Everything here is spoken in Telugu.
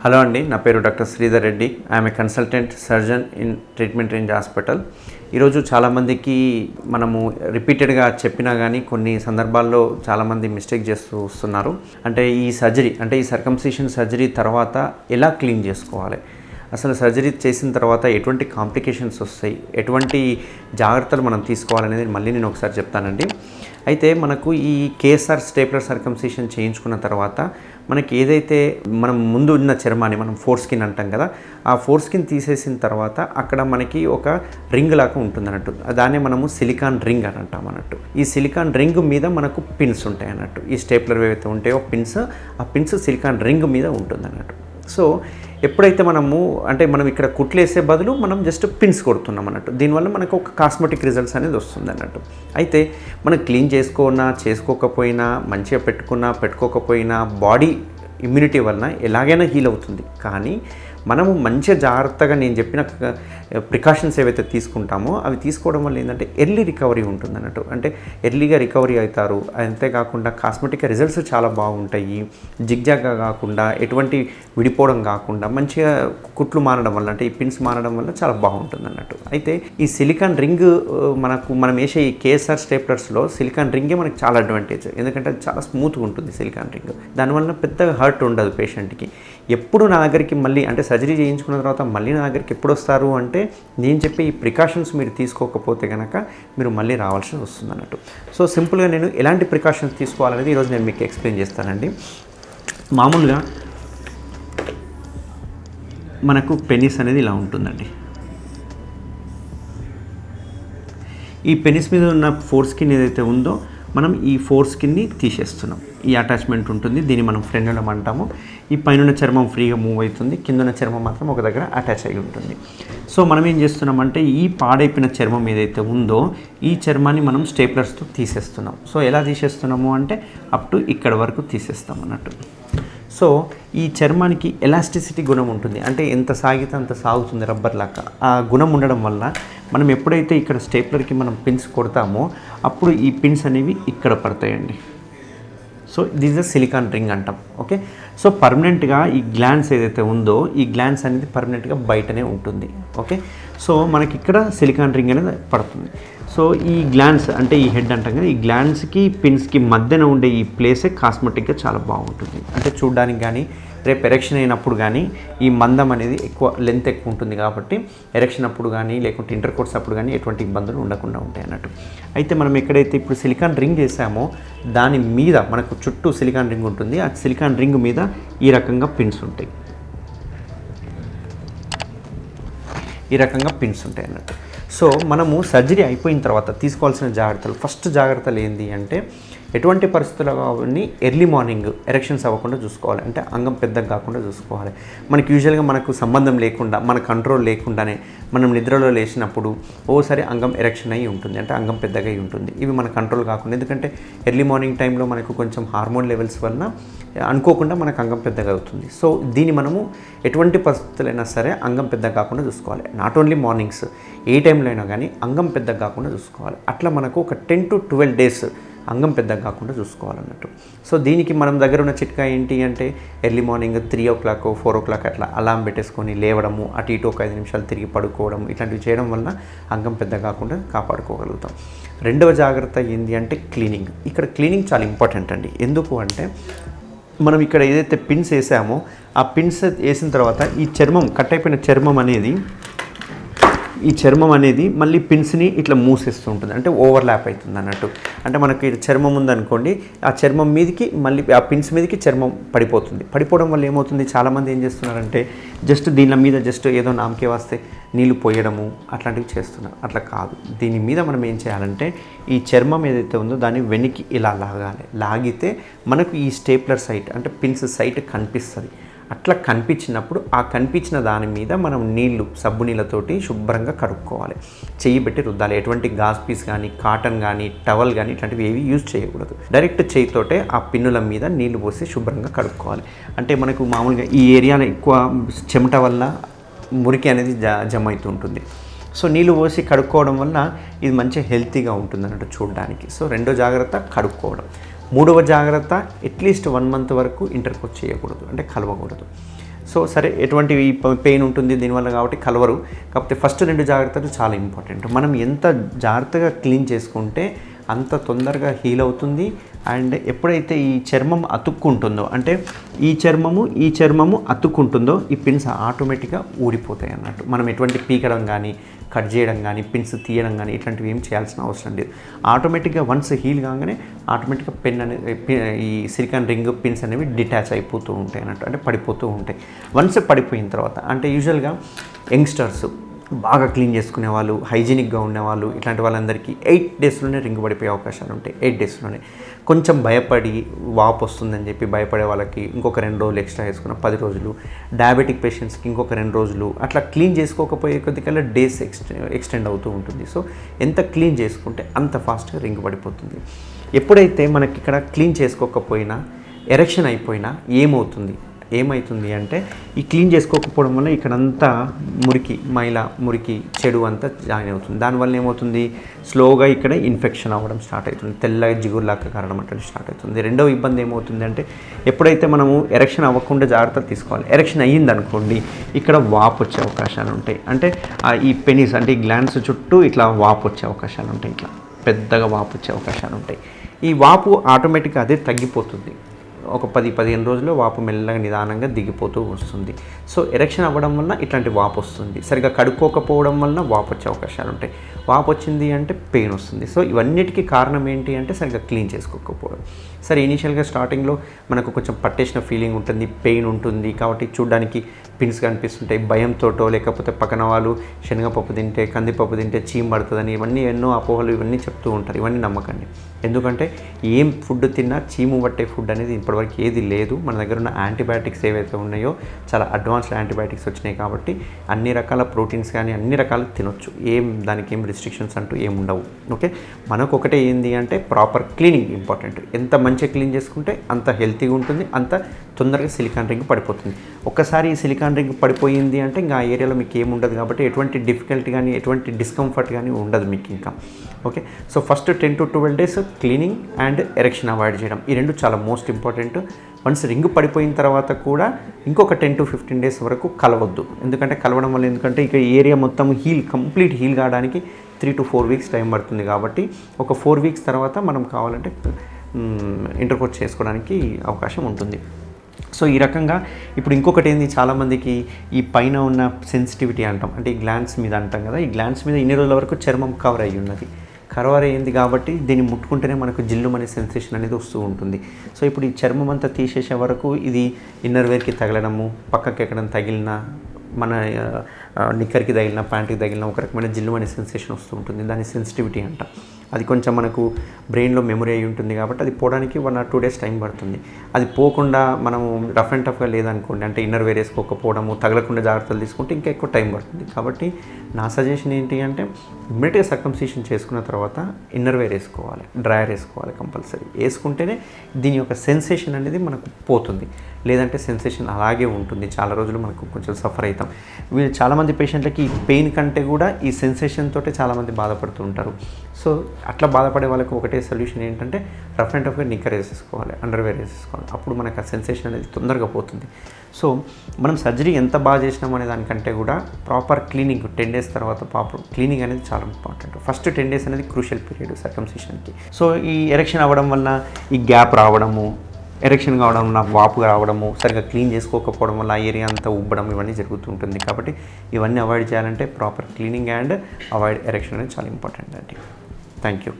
హలో అండి, నా పేరు doctor Sridhar Reddy. I'm a consultant surgeon in treatment range hospital. ఈరోజు చాలామందికి మనము రిపీటెడ్గా చెప్పినా కానీ కొన్ని సందర్భాల్లో చాలామంది మిస్టేక్ చేస్తూ వస్తున్నారు. అంటే ఈ సర్కంసిషన్ సర్జరీ తర్వాత ఎలా క్లీన్ చేసుకోవాలి, అసలు సర్జరీ చేసిన తర్వాత ఎటువంటి కాంప్లికేషన్స్ వస్తాయి, ఎటువంటి జాగ్రత్తలు మనం తీసుకోవాలనేది మళ్ళీ నేను ఒకసారి చెప్తానండి. అయితే మనకు ఈ కేఎస్ఆర్ స్టేప్లర్ సర్కంసిషన్ చేయించుకున్న తర్వాత మనకి ఏదైతే మనం ముందు ఉన్న చర్మాన్ని మనం ఫోర్ స్కిన్ అంటాం కదా, ఆ ఫోర్ స్కిన్ తీసేసిన తర్వాత అక్కడ మనకి ఒక రింగ్ లాగా ఉంటుంది అన్నట్టు. దాన్నే మనము సిలికాన్ రింగ్ అని అంటాం అన్నట్టు. ఈ సిలికాన్ రింగ్ మీద మనకు పిన్స్ ఉంటాయి అన్నట్టు. ఈ స్టేప్లర్ ఏవైతే ఉంటాయో ఆ పిన్స్ సిలికాన్ రింగ్ మీద ఉంటుంది అన్నట్టు. సో ఎప్పుడైతే మనం ఇక్కడ కుట్లేసే బదులు మనం జస్ట్ పిన్స్ కొడుతున్నాం అన్నట్టు. దీనివల్ల మనకు ఒక కాస్మెటిక్ రిజల్ట్స్ అనేది వస్తుంది అన్నట్టు. అయితే మనం క్లీన్ చేసుకోకపోయినా మంచిగా పెట్టుకోకపోయినా బాడీ ఇమ్యూనిటీ వలన ఎలాగైనా హీల్ అవుతుంది. కానీ మనము మంచిగా జాగ్రత్తగా నేను చెప్పిన ప్రికాషన్స్ ఏవైతే తీసుకుంటామో అవి తీసుకోవడం వల్ల ఏంటంటే ఎర్లీ రికవరీ ఉంటుంది అన్నట్టు. అంటే ఎర్లీగా రికవరీ అవుతారు. అంతేకాకుండా కాస్మెటిక్ రిజల్ట్స్ చాలా బాగుంటాయి. జిగ్జాగ్గా కాకుండా ఎటువంటి విడిపోవడం కాకుండా మంచిగా కుట్లు మారడం వల్ల, అంటే ఈ పిన్స్ మారడం వల్ల చాలా బాగుంటుంది అన్నట్టు. అయితే ఈ సిలికాన్ రింగ్ మనం వేసే ఈ కేఎస్ఆర్ స్టేప్లర్స్లో సిలికాన్ రింగే మనకి చాలా అడ్వాంటేజ్. ఎందుకంటే అది చాలా స్మూత్గా ఉంటుంది సిలికాన్ రింగ్. దానివల్ల పెద్దగా హర్ట్ ఉండదు పేషెంట్కి. ఎప్పుడు నా దగ్గరికి మళ్ళీ అంటే సర్జరీ చేయించుకున్న తర్వాత మళ్ళీ నా దగ్గరికి ఎప్పుడు వస్తారు అంటే నేను చెప్పే ఈ ప్రికాషన్స్ మీరు తీసుకోకపోతే కనుక మీరు మళ్ళీ రావాల్సి వస్తుంది అన్నట్టు. సో సింపుల్గా నేను ఎలాంటి ప్రికాషన్స్ తీసుకోవాలనేది ఈరోజు నేను మీకు ఎక్స్ప్లెయిన్ చేస్తానండి. మామూలుగా మనకు పెనిస్ అనేది ఇలా ఉంటుందండి. ఈ పెనిస్ మీద ఉన్న ఫోర్ స్కిన్ ఏదైతే ఉందో మనం ఈ ఫోర్ స్కిన్ని తీసేస్తున్నాం. ఈ అటాచ్మెంట్ ఉంటుంది, దీన్ని మనం ఫ్రెండ్లం అంటాము. ఈ పైన చర్మం ఫ్రీగా మూవ్ అవుతుంది, కింద చర్మం మాత్రం ఒక దగ్గర అటాచ్ అయి ఉంటుంది. సో మనం ఏం చేస్తున్నామంటే ఈ పాడైపోయిన చర్మం ఏదైతే ఉందో ఈ చర్మాన్ని మనం స్టేప్లర్స్తో తీసేస్తున్నాం. సో ఎలా తీసేస్తున్నాము అంటే అప్ టు ఇక్కడ వరకు తీసేస్తాం అన్నట్టు. సో ఈ చర్మానికి ఎలాస్టిసిటీ గుణం ఉంటుంది, అంటే ఎంత సాగితే అంత సాగుతుంది రబ్బర్ లాగా. ఆ గుణం ఉండడం వల్ల మనం ఎప్పుడైతే ఇక్కడ స్టేప్లర్కి మనం పిన్స్ కొడతామో అప్పుడు ఈ పిన్స్ అనేవి ఇక్కడ పడతాయండి. So this is silicon ring అంటాం. ఓకే, సో పర్మనెంట్గా ఈ గ్లాన్స్ ఏదైతే ఉందో ఈ గ్లాన్స్ అనేది పర్మనెంట్గా బయటనే ఉంటుంది. ఓకే, సో మనకి ఇక్కడ సిలికాన్ రింగ్ అనేది పడుతుంది. సో ఈ గ్లాన్స్ అంటే ఈ హెడ్ అంటాం కదా, ఈ గ్లాన్స్కి పిన్స్కి మధ్యన ఉండే ఈ ప్లేసే కాస్మెటిక్గా చాలా బాగుంటుంది. అంటే చూడడానికి కానీ రేపు ఎరెక్షన్ అయినప్పుడు కానీ ఈ మందం అనేది లెంత్ ఎక్కువ ఉంటుంది కాబట్టి ఎరెక్షన్ అప్పుడు కానీ లేకుంటే ఇంటర్ కోర్స్ అప్పుడు కానీ ఎటువంటి ఇబ్బందులు ఉండకుండా ఉంటాయి అన్నట్టు. అయితే మనం ఎక్కడైతే ఇప్పుడు సిలికాన్ రింగ్ వేసామో దాని మీద మనకు చుట్టూ సిలికాన్ రింగ్ ఉంటుంది. ఆ సిలికాన్ రింగ్ మీద ఈ రకంగా పిన్స్ ఉంటాయి. ఈ రకంగా పిన్స్ ఉంటాయి అన్నట్టు. సో మనము సర్జరీ అయిపోయిన తర్వాత తీసుకోవాల్సిన జాగ్రత్తలు, ఫస్ట్ జాగ్రత్తలు ఏంటి అంటే ఎటువంటి పరిస్థితుల్లో అవన్నీ ఎర్లీ మార్నింగ్ ఎరెక్షన్స్ అవ్వకుండా చూసుకోవాలి. అంటే అంగం పెద్దగా కాకుండా చూసుకోవాలి. మనకి యూజువల్గా మనకు సంబంధం లేకుండా మన కంట్రోల్ లేకుండానే మనం నిద్రలో లేచినప్పుడు ఓసారి అంగం ఎరెక్షన్ అయ్యి ఉంటుంది, అంటే అంగం పెద్దగా అయి ఉంటుంది. ఇవి మన కంట్రోల్ కాకుండా, ఎందుకంటే ఎర్లీ మార్నింగ్ టైంలో మనకు కొంచెం హార్మోన్ లెవెల్స్ వలన అనుకోకుండా మనకు అంగం పెద్దగా అవుతుంది. సో దీన్ని మనము ఎటువంటి పరిస్థితులైనా సరే అంగం పెద్దగా కాకుండా చూసుకోవాలి. నాట్ ఓన్లీ మార్నింగ్స్, ఏ టైంలో అయినా కానీ అంగం పెద్దగా కాకుండా చూసుకోవాలి. అట్లా మనకు ఒక 10 to 12 days అంగం పెద్దగా కాకుండా చూసుకోవాలన్నట్టు. సో దీనికి మనం దగ్గర ఉన్న చిట్కా ఏంటి అంటే ఎర్లీ మార్నింగ్ 3 o'clock 4 o'clock అట్లా అలారం పెట్టేసుకొని లేవడము, అటు ఇటు ఒక 5 నిమిషాలు తిరిగి పడుకోవడం, ఇట్లాంటివి చేయడం వలన అంగం పెద్ద కాకుండా కాపాడుకోగలుగుతాం. రెండవ జాగ్రత్త ఏంటి అంటే క్లీనింగ్. ఇక్కడ క్లీనింగ్ చాలా ఇంపార్టెంట్ అండి. ఎందుకు అంటే మనం ఇక్కడ ఏదైతే పిన్స్ వేసామో ఆ పిన్స్ వేసిన తర్వాత ఈ చర్మం కట్ అయిపోయిన చర్మం అనేది మళ్ళీ పిన్స్ని ఇట్లా మూసేస్తూ ఉంటుంది, అంటే ఓవర్లాప్ అవుతుంది అన్నట్టు. అంటే మనకి చర్మం ఉందనుకోండి, ఆ చర్మం మీదకి మళ్ళీ ఆ పిన్స్ మీదకి చర్మం పడిపోవడం వల్ల ఏమవుతుంది, చాలామంది ఏం చేస్తున్నారంటే జస్ట్ దీని మీద జస్ట్ ఏదో నామకే వస్తే నీళ్ళు పోయడము అట్లాంటివి చేస్తున్నారు. అట్లా కాదు. దీని మీద మనం ఏం చేయాలంటే ఈ చర్మం ఏదైతే ఉందో దాన్ని వెనక్కి ఇలా లాగితే మనకు ఈ స్టేప్లర్ సైట్ అంటే పిన్స్ సైట్ కనిపిస్తుంది. అట్లా కనిపించినప్పుడు ఆ కనిపించిన దాని మీద మనం సబ్బు నీళ్ళతోటి శుభ్రంగా కడుక్కోవాలి. చెయ్యి పెట్టి రుద్దాలి. ఎటువంటి గాజ్ పీస్ కానీ కాటన్ కానీ టవల్ కానీ ఇట్లాంటివి ఏవి యూజ్ చేయకూడదు. డైరెక్ట్ చేయితోటే ఆ పిన్నుల మీద నీళ్లు పోసి శుభ్రంగా కడుక్కోవాలి. అంటే మనకు మామూలుగా ఈ ఏరియాలో ఎక్కువ చెమట వల్ల మురికి అనేది జమ అవుతూ ఉంటుంది. సో నీళ్ళు పోసి కడుక్కోవడం వల్ల ఇది మంచి హెల్తీగా ఉంటుంది అన్నట్టు చూడడానికి. సో రెండో జాగ్రత్త కడుక్కోవడం. మూడవ జాగ్రత్త అట్లీస్ట్ 1 month వరకు ఇంటర్కోర్స్ చేయకూడదు, అంటే కలవకూడదు. సో సరే ఎటువంటి పెయిన్ ఉంటుంది దీనివల్ల కాబట్టి కలవరు. కాకపోతే ఫస్ట్ 2 జాగ్రత్తలు చాలా ఇంపార్టెంట్. మనం ఎంత జాగ్రత్తగా క్లీన్ చేసుకుంటే అంత తొందరగా హీల్ అవుతుంది. అండ్ ఎప్పుడైతే ఈ చర్మం అతుక్కుంటుందో, అంటే ఈ చర్మము అతుక్కుంటుందో ఈ పిన్స్ ఆటోమేటిక్గా ఊడిపోతాయి అన్నట్టు. మనం ఎటువంటి పీకడం కానీ, కట్ చేయడం కానీ, పిన్స్ తీయడం కానీ ఇట్లాంటివి ఏం చేయాల్సిన అవసరం లేదు. ఆటోమేటిక్గా వన్స్ హీల్ కాగానే ఆటోమేటిక్గా పెన్ అనేది ఈ సిలికాన్ రింగ్ పిన్స్ అనేవి డిటాచ్ అయిపోతూ ఉంటాయి అన్నట్టు, అంటే పడిపోతూ ఉంటాయి. వన్స్ పడిపోయిన తర్వాత అంటే యూజువల్గా యంగ్స్టర్స్ బాగా క్లీన్ చేసుకునే వాళ్ళు, హైజీనిక్గా ఉండేవాళ్ళు, ఇట్లాంటి వాళ్ళందరికీ 8 డేస్లోనే రింగ్ పడిపోయే అవకాశాలు ఉంటాయి. 8 డేస్లోనే. కొంచెం భయపడి వాపు వస్తుందని చెప్పి భయపడే వాళ్ళకి ఇంకొక 2 రోజులు ఎక్స్ట్రా వేసుకున్న 10 రోజులు, డయాబెటిక్ పేషెంట్స్కి ఇంకొక 2 రోజులు, అట్లా క్లీన్ చేసుకోకపోయే కొద్దికల్లా డేస్ ఎక్స్టెండ్ అవుతూ ఉంటుంది. సో ఎంత క్లీన్ చేసుకుంటే అంత ఫాస్ట్గా రింగ్ పడిపోతుంది. ఎప్పుడైతే మనకి ఇక్కడ క్లీన్ చేసుకోకపోయినా, ఎరెక్షన్ అయిపోయినా ఏమవుతుంది అంటే ఈ క్లీన్ చేసుకోకపోవడం వల్ల ఇక్కడంతా మురికి చెడు అంతా జాయిన్ అవుతుంది. దానివల్ల ఏమవుతుంది, స్లోగా ఇక్కడ ఇన్ఫెక్షన్ అవ్వడం స్టార్ట్ అవుతుంది, తెల్లగా జిగురులాగా కారణం అంటే స్టార్ట్ అవుతుంది. రెండవ ఇబ్బంది ఏమవుతుంది అంటే ఎప్పుడైతే మనము ఎరెక్షన్ అవ్వకుండా జాగ్రత్తలు తీసుకోవాలి. ఎరెక్షన్ అయ్యింది అనుకోండి, ఇక్కడ వాపు వచ్చే అవకాశాలు ఉంటాయి. అంటే ఈ పెనిస్ అంటే ఈ గ్లాండ్స్ చుట్టూ ఇట్లా వాపు వచ్చే అవకాశాలు ఉంటాయి, ఇట్లా పెద్దగా వాపు వచ్చే అవకాశాలు ఉంటాయి. ఈ వాపు ఆటోమేటిక్గా అదే తగ్గిపోతుంది. ఒక 10-15 రోజుల్లో వాపు మెల్లగా నిదానంగా దిగిపోతూ వస్తుంది. సో ఎరెక్షన్ అవ్వడం వల్ల ఇట్లాంటి వాపు వస్తుంది. సరిగ్గా కడుక్కోకపోవడం వల్ల వాపు వచ్చే అవకాశాలు ఉంటాయి. వాపు వచ్చింది అంటే పెయిన్ వస్తుంది. సో ఇవన్నిటికీ కారణం ఏంటి అంటే సరిగ్గా క్లీన్ చేసుకోకపోవడం. సరే ఇనీషియల్గా స్టార్టింగ్లో మనకు కొంచెం పట్టేసిన ఫీలింగ్ ఉంటుంది, పెయిన్ ఉంటుంది, కాబట్టి చూడడానికి పిన్స్ కనిపిస్తుంటాయి. భయంతోటో లేకపోతే పక్కన వాళ్ళు శనగపప్పు తింటే, కందిపప్పు తింటే చీమ్ పడుతుందని ఇవన్నీ ఎన్నో అపోహలు ఇవన్నీ చెప్తూ ఉంటారు. ఇవన్నీ నమ్మకండి. ఎందుకంటే ఏం ఫుడ్ తిన్నా చీము పట్టే ఫుడ్ అనేది ఇప్పటివరకు ఏది లేదు. మన దగ్గర ఉన్న యాంటీబయాటిక్స్ ఏవైతే ఉన్నాయో చాలా అడ్వాన్స్డ్ యాంటీబయాటిక్స్ వచ్చినాయి కాబట్టి అన్ని రకాల ప్రోటీన్స్ కానీ అన్ని రకాలు తినొచ్చు. దానికి ఏం రిస్ట్రిక్షన్స్ అంటూ ఏమి ఉండవు. ఓకే, మనకు ఒకటే ఏంది అంటే ప్రాపర్ క్లీనింగ్ ఇంపార్టెంట్. ఎంత మంచిగా క్లీన్ చేసుకుంటే అంత హెల్తీగా ఉంటుంది, అంత తొందరగా సిలికాన్ రింగ్ పడిపోతుంది. ఒక్కసారి ఈ సిలికాన్ రింగ్ పడిపోయింది అంటే ఇంకా ఆ ఏరియాలో మీకు ఏముండదు కాబట్టి ఎటువంటి డిఫికల్టీ కానీ ఎటువంటి డిస్కంఫర్ట్ కానీ ఉండదు మీకు ఇంకా. Okay, so first 10 to 12 days cleaning and erection avoid చేయడం, ఈ రెండు చాలా మోస్ట్ ఇంపార్టెంట్. వన్స్ రింగ్ పడిపోయిన తర్వాత కూడా ఇంకొక 10 to 15 days వరకు కలవద్దు. ఎందుకంటే కలవడం వల్ల ఇక ఏరియా మొత్తం కంప్లీట్ హీల్ కావడానికి 3 to 4 weeks టైం పడుతుంది. కాబట్టి ఒక 4 weeks తర్వాత మనం కావాలంటే ఇంటర్కోర్స్ చేసుకోవడానికి అవకాశం ఉంటుంది. సో ఈ రకంగా ఇప్పుడు ఇంకొకటి ఏంది, చాలామందికి ఈ పైన ఉన్న సెన్సిటివిటీ అంటాం, అంటే ఈ గ్లాండ్స్ మీద అంటాం కదా, ఈ గ్లాండ్స్ మీద ఇన్ని రోజుల వరకు చర్మం కవర్ అయ్యి ఉన్నది. కవర్ అయ్యింది కాబట్టి దీన్ని ముట్టుకుంటేనే మనకు జిల్లుమనే సెన్సేషన్ అనేది వస్తూ ఉంటుంది. సో ఇప్పుడు ఈ చర్మం అంతా తీసేసే వరకు ఇది ఇన్నర్ వేర్కి తగలడము, పక్కకి ఎక్కడం తగిలిన, మన నిక్కర్కి తగిలిన, ప్యాంట్కి తగిలిన ఒక రకమైన జిల్లు అనే సెన్సేషన్ వస్తూ ఉంటుంది. దాని సెన్సిటివిటీ అంట. అది కొంచెం మనకు బ్రెయిన్లో మెమరీ అయి ఉంటుంది కాబట్టి అది పోవడానికి 1 or 2 days టైం పడుతుంది. అది పోకుండా మనము రఫ్ అండ్ టఫ్గా లేదనుకోండి, అంటే ఇన్నర్ వేర్ వేసుకోకపోవడము, తగలకుండా జాగ్రత్తలు తీసుకుంటే ఇంకా ఎక్కువ టైం పడుతుంది. కాబట్టి నా సజెషన్ ఏంటి అంటే ఇమ్మీడియట్గా సర్కంసిషన్ చేసుకున్న తర్వాత ఇన్నర్ వేర్ వేసుకోవాలి, డ్రైయర్ వేసుకోవాలి కంపల్సరీ. వేసుకుంటేనే దీని యొక్క సెన్సేషన్ అనేది మనకు పోతుంది. లేదంటే సెన్సేషన్ అలాగే ఉంటుంది, చాలా రోజులు మనకు కొంచెం సఫర్ అవుతాం. వీళ్ళు చాలామంది పేషెంట్లకి పెయిన్ కంటే కూడా ఈ సెన్సేషన్ తోటే చాలామంది బాధపడుతూ ఉంటారు. సో అట్లా బాధపడే వాళ్ళకి ఒకటే సొల్యూషన్ ఏంటంటే రఫ్ అండ్ టఫ్గా నిక్కర్ వేసేసుకోవాలి, అండర్వేర్ వేసేసుకోవాలి. అప్పుడు మనకు ఆ సెన్సేషన్ అనేది తొందరగా పోతుంది. సో మనం సర్జరీ ఎంత బాగా చేసినాం అనే దానికంటే కూడా ప్రాపర్ క్లీనింగ్ 10 days తర్వాత ప్రాపర్ క్లీనింగ్ అనేది చాలా ఇంపార్టెంట్. ఫస్ట్ 10 days అనేది క్రూషియల్ పీరియడ్ సర్కంసిషన్కి. సో ఈ ఎరెక్షన్ అవ్వడం వల్ల ఈ గ్యాప్ రావడము, ఎరెక్షన్ కావడం వల్ల వాపు రావడము, సరిగ్గా క్లీన్ చేసుకోకపోవడం వల్ల ఆ ఏరియా అంతా ఉబ్బడం ఇవన్నీ జరుగుతుంటుంది. కాబట్టి ఇవన్నీ అవాయిడ్ చేయాలంటే proper cleaning and avoid erection అనేది చాలా ఇంపార్టెంట్ అండి. Thank you.